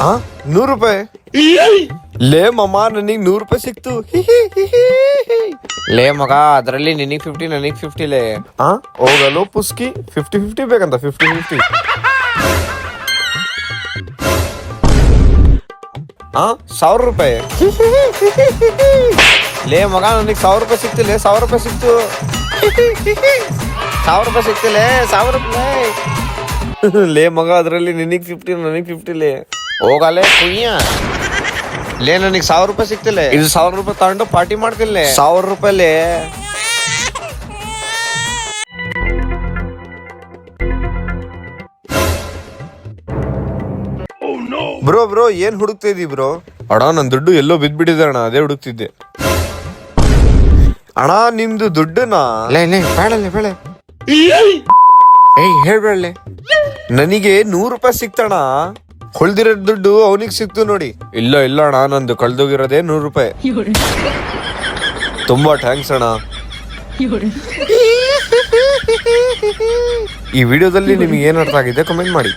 ಹಾ 100 ರೂಪಾಯಿ ಲೇ ಮಮ್ಮ ನನಗ್ 100 ರೂಪಾಯಿ ಸಿಕ್ತು ಲೇ ಮಗ ಅದ್ರಲ್ಲಿ ನಿನಗ್ 50 ನನಗ್ 50 ಲೇ ಹೋಗಲು ಪುಸ್ಕಿ 50-50 ಬೇಕಂತ 50-50 1,000 ರೂಪಾಯಿ ಲೇ ಮಗ ನನಗ್ 1,000 ರೂಪಾಯಿ ಸಿಕ್ತಿಲ್ಲ 1,000 ರೂಪಾಯಿ ಸಿಕ್ತು 1,000 ರೂಪಾಯಿ ಸಿಕ್ತಿಲ್ಲ 1,000 ರೂಪಾಯಿ ಲೇ ಮಗ ಅದ್ರಲ್ಲಿ ನಿನಗ್ 50 ನನಗ್ 50 ಲೇ ಹೋಗಲೇ ಕುಯ್ಯ ಲೇ ನನಗ್ 1,000 ರೂಪಾಯಿ ಸಿಕ್ತಿಲ್ಲ ಇದು 1,000 ರೂಪಾಯಿ ತಗೊಂಡು ಪಾರ್ಟಿ ಮಾಡ್ತಿಲ್ಲ 1,000 ರೂಪಾಯಿ ಲೇ ಬ್ರೋ ಏನ್ ಹುಡುಕ್ತಾ ಇದೀವಿ ಬ್ರೋ ಅಣ್ಣ ನನ್ ದುಡ್ಡು ಎಲ್ಲೋ ಬಿದ್ಬಿಟ್ಟಿದೆ ಅಣ್ಣ ಅದೇ ಹುಡುಕ್ತಿದ್ದೆ ಅಣ್ಣ ನಿಮ್ದು ದುಡ್ಡನಾ ಬೇಡ ಹೇಳ್ಬೇಡಲೆ ನನಗೆ 100 ರೂಪಾಯಿ ಸಿಕ್ತಣ ಹೊಳ್ದಿರೋ ದುಡ್ಡು ಅವನಿಗೆ ಸಿಕ್ತು ನೋಡಿ ಇಲ್ಲ ಅಣ್ಣ ನಂದು ಕಳ್ದೋಗಿರೋದೇ 100 ರೂಪಾಯಿ ತುಂಬಾ ಥ್ಯಾಂಕ್ಸ್ ಅಣ್ಣ ಈ ವಿಡಿಯೋದಲ್ಲಿ ನಿಮ್ಗೆ ಏನ್ ಅರ್ಥ ಆಗಿದೆ ಕಮೆಂಟ್ ಮಾಡಿ